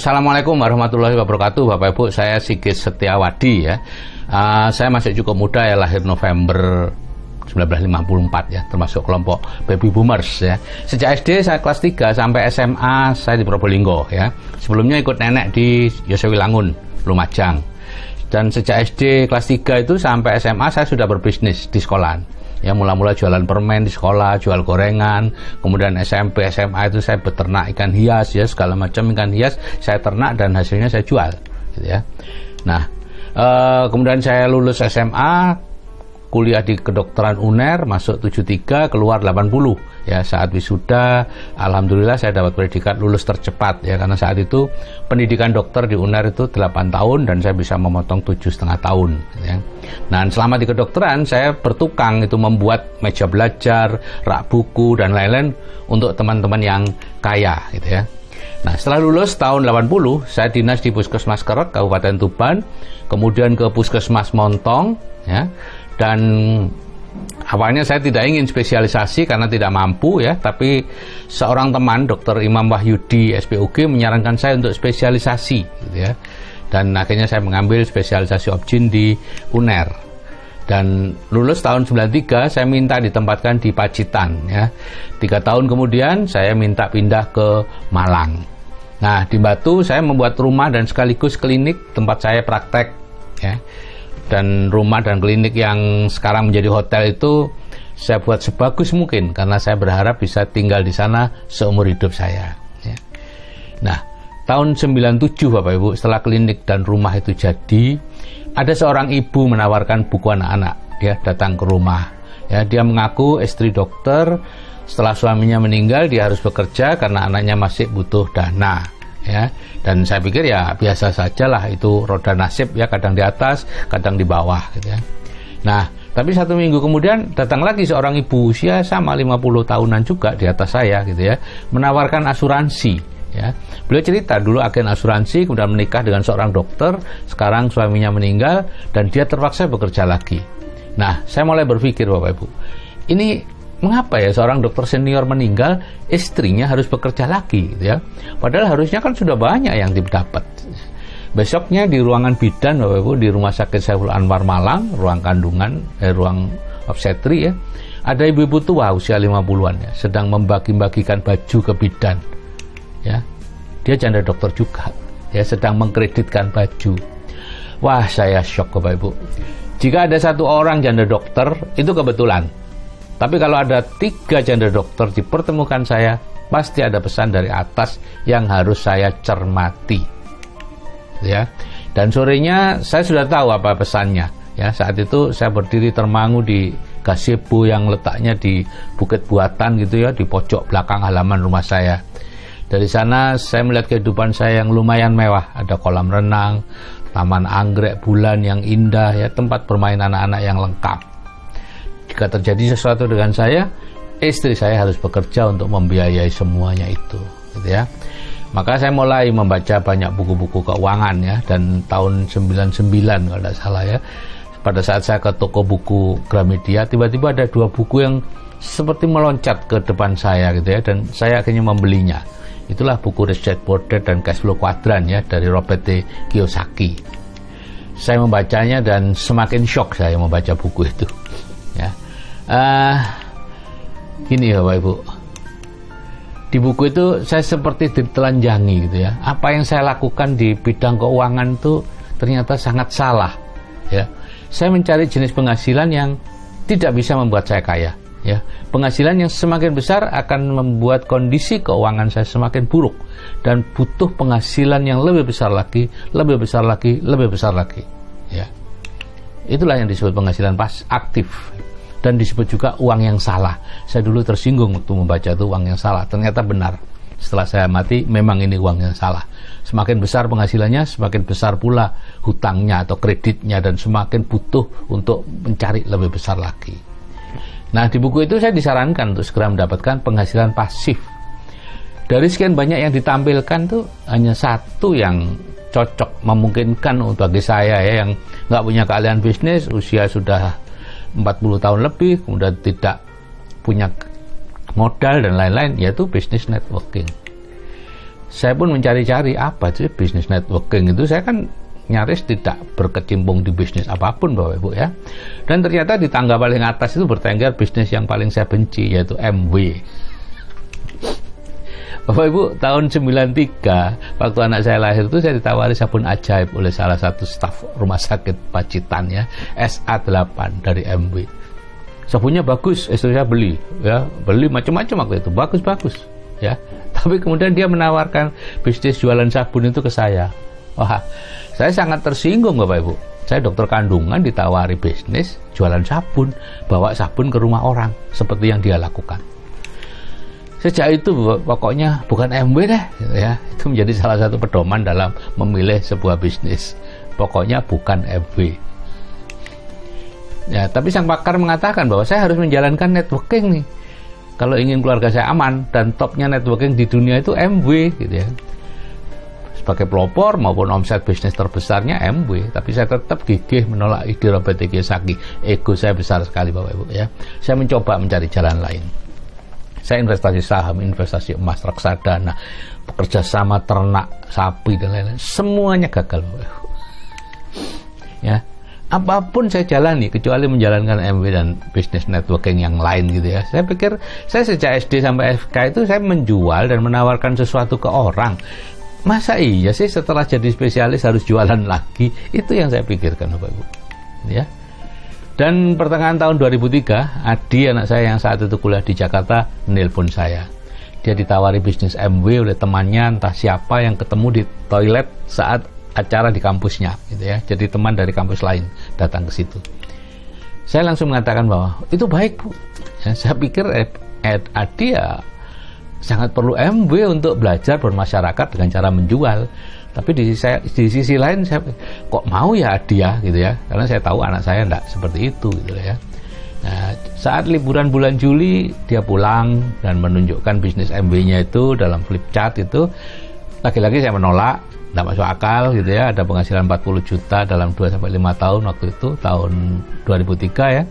Assalamualaikum warahmatullahi wabarakatuh, Bapak Ibu. Saya Sigit Setiawadi ya. Saya masih cukup muda ya, lahir November 1954 ya, termasuk kelompok baby boomers ya. Sejak SD saya kelas 3 sampai SMA saya di Probolinggo ya. Sebelumnya ikut nenek di Yosewilangun, Lumajang. Dan sejak SD kelas 3 itu sampai SMA saya sudah berbisnis di sekolahan. Ya, mula-mula jualan permen di sekolah, jual gorengan, kemudian SMP, SMA itu saya beternak ikan hias ya, segala macam ikan hias saya ternak dan hasilnya saya jual gitu ya. Nah, kemudian saya lulus SMA, kuliah di kedokteran UNER, masuk 73, keluar 80 ya. Saat wisuda alhamdulillah saya dapat predikat lulus tercepat ya, karena saat itu pendidikan dokter di UNER itu 8 tahun dan saya bisa memotong 7,5 tahun ya. Nah, selama di kedokteran saya bertukang itu membuat meja belajar, rak buku dan lain-lain untuk teman-teman yang kaya gitu ya. Nah, setelah lulus tahun 80 saya dinas di Puskesmas Kerek Kabupaten Tuban, kemudian ke Puskesmas Montong ya. Dan awalnya saya tidak ingin spesialisasi karena tidak mampu ya, tapi seorang teman Dr. Imam Wahyudi SPUG menyarankan saya untuk spesialisasi gitu ya. Dan akhirnya saya mengambil spesialisasi Obgyn di UNER. Dan lulus tahun 93 saya minta ditempatkan di Pacitan ya. 3 tahun kemudian saya minta pindah ke Malang. Nah, di Batu saya membuat rumah dan sekaligus klinik tempat saya praktek ya. Dan rumah dan klinik yang sekarang menjadi hotel itu saya buat sebagus mungkin karena saya berharap bisa tinggal di sana seumur hidup saya ya. Nah, tahun 97 Bapak Ibu, setelah klinik dan rumah itu jadi, ada seorang ibu menawarkan buku anak-anak. Dia datang ke rumah ya, dia mengaku istri dokter, setelah suaminya meninggal dia harus bekerja karena anaknya masih butuh dana ya. Dan saya pikir ya biasa sajalah, itu roda nasib ya, kadang di atas kadang di bawah gitu ya. Nah, tapi 1 minggu kemudian datang lagi seorang ibu usia sama 50 tahunan juga di atas saya gitu ya, menawarkan asuransi ya. Beliau cerita dulu agen asuransi, kemudian menikah dengan seorang dokter, sekarang suaminya meninggal dan dia terpaksa bekerja lagi. Nah, saya mulai berpikir Bapak Ibu, ini mengapa ya seorang dokter senior meninggal, istrinya harus bekerja lagi gitu ya? Padahal harusnya kan sudah banyak yang didapat. Besoknya di ruangan bidan Bapak Ibu di Rumah Sakit Saiful Anwar Malang, ruang kandungan, ruang obstetri ya, ada ibu-ibu tua usia 50-an ya, sedang membagi-bagikan baju ke bidan ya. Dia janda dokter juga ya, sedang mengkreditkan baju. Wah, saya shock Bapak Ibu. Jika ada 1 orang janda dokter itu kebetulan, tapi kalau ada 3 janda dokter dipertemukan saya, pasti ada pesan dari atas yang harus saya cermati ya. Dan sorenya saya sudah tahu apa pesannya ya. Saat itu saya berdiri termangu di gazebo yang letaknya di Bukit Buatan gitu ya, di pojok belakang halaman rumah saya. Dari sana saya melihat kehidupan saya yang lumayan mewah, ada kolam renang, taman anggrek bulan yang indah ya, tempat bermain anak-anak yang lengkap. Jika terjadi sesuatu dengan saya, istri saya harus bekerja untuk membiayai semuanya itu gitu ya. Maka saya mulai membaca banyak buku-buku keuangan ya, dan tahun 99 kalau tidak salah ya, pada saat saya ke toko buku Gramedia, tiba-tiba ada 2 buku yang seperti meloncat ke depan saya gitu ya, dan saya akhirnya membelinya. Itulah buku Rich Dad Poor Dad dan Cash Flow Quadrant ya, dari Robert T. Kiyosaki. Saya membacanya dan semakin shock saya membaca buku itu ya. Gini ya Bapak Ibu, di buku itu saya seperti ditelanjangi gitu ya. Apa yang saya lakukan di bidang keuangan itu ternyata sangat salah ya. Saya mencari jenis penghasilan yang tidak bisa membuat saya kaya ya. Penghasilan yang semakin besar akan membuat kondisi keuangan saya semakin buruk, dan butuh penghasilan yang lebih besar lagi, lebih besar lagi, lebih besar lagi ya. Itulah yang disebut penghasilan aktif, dan disebut juga uang yang salah. Saya dulu tersinggung waktu membaca itu uang yang salah. Ternyata benar, setelah saya mati memang ini uang yang salah. Semakin besar penghasilannya, semakin besar pula hutangnya atau kreditnya, dan semakin butuh untuk mencari lebih besar lagi. Nah, di buku itu saya disarankan untuk segera mendapatkan penghasilan pasif. Dari sekian banyak yang ditampilkan tuh hanya 1 yang cocok, memungkinkan untuk bagi saya ya, yang nggak punya keahlian bisnis, usia sudah 40 tahun lebih, kemudian tidak punya modal dan lain-lain, yaitu business networking. saya pun mencari-cari apa sih bisnis networking itu. Saya kan nyaris tidak berkecimpung di bisnis apapun Bapak Ibu ya. Dan ternyata di tangga paling atas itu bertengger bisnis yang paling saya benci, yaitu MW. Bapak Ibu, tahun 93 waktu anak saya lahir itu saya ditawari sabun ajaib oleh salah satu staf rumah sakit Pacitan ya, SA8 dari MW. Sabunnya bagus, istri saya beli ya, beli macam-macam waktu itu, bagus-bagus ya. Tapi kemudian dia menawarkan bisnis jualan sabun itu ke saya. Wah, saya sangat tersinggung Bapak Ibu. Saya dokter kandungan ditawari bisnis jualan sabun, bawa sabun ke rumah orang seperti yang dia lakukan. Sejak itu pokoknya bukan MW deh ya. Itu menjadi salah satu pedoman dalam memilih sebuah bisnis. Pokoknya bukan MW. Ya, tapi sang pakar mengatakan bahwa saya harus menjalankan networking nih. Kalau ingin keluarga saya aman, dan topnya networking di dunia itu MW gitu ya. Sebagai pelopor maupun omset bisnis terbesarnya MW, tapi saya tetap gigih menolak ide Robert Kiyosaki. Ego saya besar sekali Bapak Ibu ya. Saya mencoba mencari jalan lain. Saya investasi saham, investasi emas, reksadana, bekerja sama ternak, sapi dan lain-lain. Semuanya gagal Bapak Ibu. Ya, apapun saya jalani kecuali menjalankan MW dan bisnis networking yang lain gitu ya. Saya pikir saya sejak SD sampai FK itu saya menjual dan menawarkan sesuatu ke orang. Masa iya sih setelah jadi spesialis harus jualan lagi? Itu yang saya pikirkan Bapak Ibu. Ya. Dan pertengahan tahun 2003, Adi anak saya yang saat itu kuliah di Jakarta nelpon saya. Dia ditawari bisnis MW oleh temannya entah siapa yang ketemu di toilet saat acara di kampusnya gitu ya. Jadi teman dari kampus lain datang ke situ. Saya langsung mengatakan bahwa itu baik Bu. Ya, saya pikir Adi ya sangat perlu MW untuk belajar bermasyarakat dengan cara menjual. Tapi di sisi lain saya kok mau ya Adi ya gitu ya, karena saya tahu anak saya enggak seperti itu gitu ya. Nah, saat liburan bulan Juli dia pulang dan menunjukkan bisnis MW-nya itu dalam flip chart itu, lagi-lagi saya menolak, enggak masuk akal gitu ya. Ada penghasilan 40 juta dalam 2-5 tahun waktu itu, tahun 2003 ya.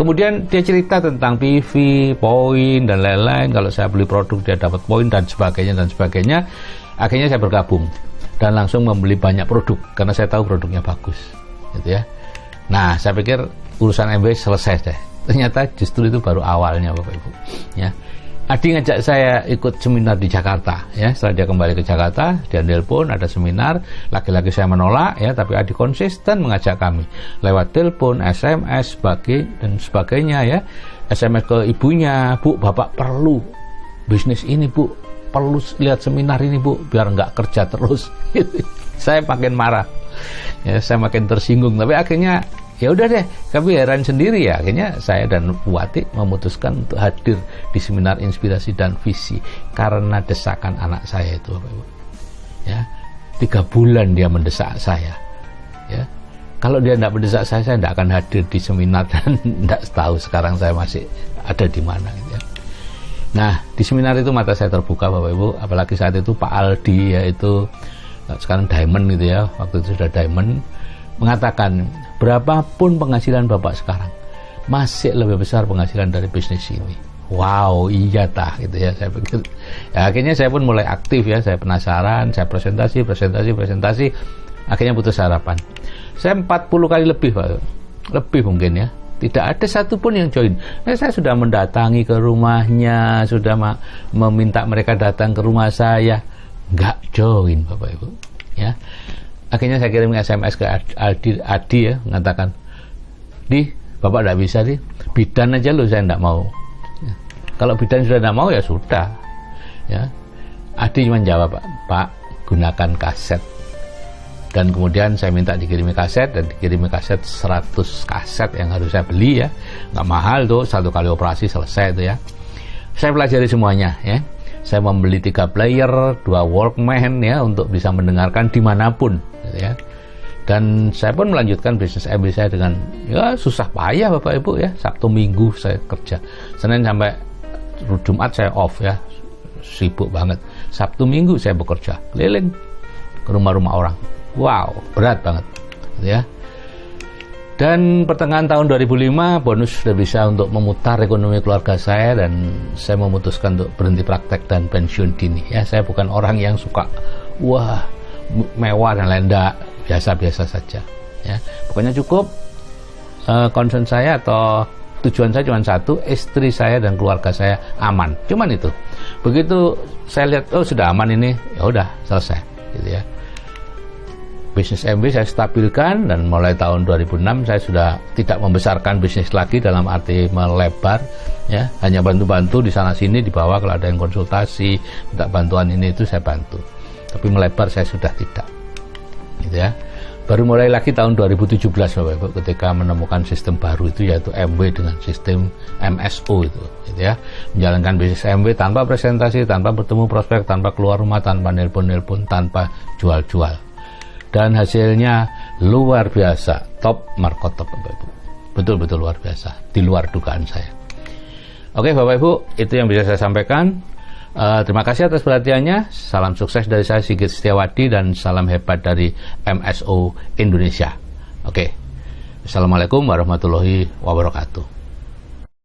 Kemudian dia cerita tentang PV, poin dan lain-lain. Kalau saya beli produk dia dapat poin dan sebagainya dan sebagainya. Akhirnya saya bergabung dan langsung membeli banyak produk karena saya tahu produknya bagus, gitu ya. Nah, saya pikir urusan MW selesai deh. Ternyata justru itu baru awalnya Bapak Ibu. Ya, Adi ngajak saya ikut seminar di Jakarta. Ya, setelah dia kembali ke Jakarta, dia telepon ada seminar. Lagi-lagi saya menolak, ya, tapi Adi konsisten mengajak kami lewat telepon, SMS, dan sebagainya. Ya, SMS ke ibunya, Bu, Bapak perlu bisnis ini Bu. Perlu lihat seminar ini Bu, biar nggak kerja terus. Saya makin marah, ya, saya makin tersinggung. Tapi akhirnya ya udah deh, kami heran sendiri ya. Akhirnya saya dan Bu Wati memutuskan untuk hadir di seminar inspirasi dan visi karena desakan anak saya itu, Bapak Ibu. Ya, 3 bulan dia mendesak saya. Ya, kalau dia tidak mendesak saya tidak akan hadir di seminar dan tidak tahu sekarang saya masih ada di mana. Gitu ya. Nah, di seminar itu mata saya terbuka Bapak Ibu, apalagi saat itu Pak Aldi, yaitu sekarang Diamond gitu ya, waktu itu sudah Diamond, mengatakan berapapun penghasilan Bapak sekarang masih lebih besar penghasilan dari bisnis ini. Wow, iya tah gitu ya, saya pikir. Ya, akhirnya saya pun mulai aktif ya, saya penasaran, saya presentasi, akhirnya putus harapan. Saya 40 kali lebih Pak, lebih mungkin ya. Tidak ada satupun yang join. Saya sudah mendatangi ke rumahnya, sudah meminta mereka datang ke rumah saya, nggak join Bapak Ibu. Ya, akhirnya saya kirim SMS ke Adi ya, mengatakan, Di, Bapak nggak bisa Di, bidan aja loh saya nggak mau. Ya. Kalau bidan sudah nggak mau ya sudah. Ya, Adi cuma jawab, Pak, gunakan kaset. Dan kemudian saya minta dikirimi kaset, dan dikirimi kaset 100 kaset yang harus saya beli ya, nggak mahal tuh, 1 kali operasi selesai itu ya. Saya pelajari semuanya ya. Saya membeli 3 player, 2 Walkman ya, untuk bisa mendengarkan dimanapun gitu ya. Dan saya pun melanjutkan bisnis MW saya dengan ya susah payah Bapak Ibu ya. Sabtu Minggu saya kerja, Senin sampai Jumat saya off ya, sibuk banget. Sabtu Minggu saya bekerja keliling ke rumah-rumah orang. Wow, berat banget ya. Dan pertengahan tahun 2005 bonus sudah bisa untuk memutar ekonomi keluarga saya, dan saya memutuskan untuk berhenti praktek dan pensiun dini. Ya, saya bukan orang yang suka wah mewah dan lain, biasa-biasa saja. Ya, pokoknya cukup concern saya atau tujuan saya cuma satu, istri saya dan keluarga saya aman. Cuman itu. Begitu saya lihat sudah aman ini, ya udah selesai, gitu ya. Bisnis MW saya stabilkan, dan mulai tahun 2006 saya sudah tidak membesarkan bisnis lagi dalam arti melebar, ya, hanya bantu-bantu di sana sini, di bawah kalau ada yang konsultasi minta bantuan ini itu saya bantu, tapi melebar saya sudah tidak, gitu ya. Baru mulai lagi tahun 2017 Bapak Ibu, ketika menemukan sistem baru itu, yaitu MW dengan sistem MSO itu, gitu ya. Menjalankan bisnis MW tanpa presentasi, tanpa bertemu prospek, tanpa keluar rumah, tanpa nelpon-nelpon, tanpa jual-jual. Dan hasilnya luar biasa, top markotop Bapak Ibu, betul-betul luar biasa, di luar dugaan saya. Oke Bapak Ibu, itu yang bisa saya sampaikan. Terima kasih atas perhatiannya. Salam sukses dari saya Sigit Setiawadi, dan salam hebat dari MSO Indonesia. Oke, Assalamualaikum warahmatullahi wabarakatuh.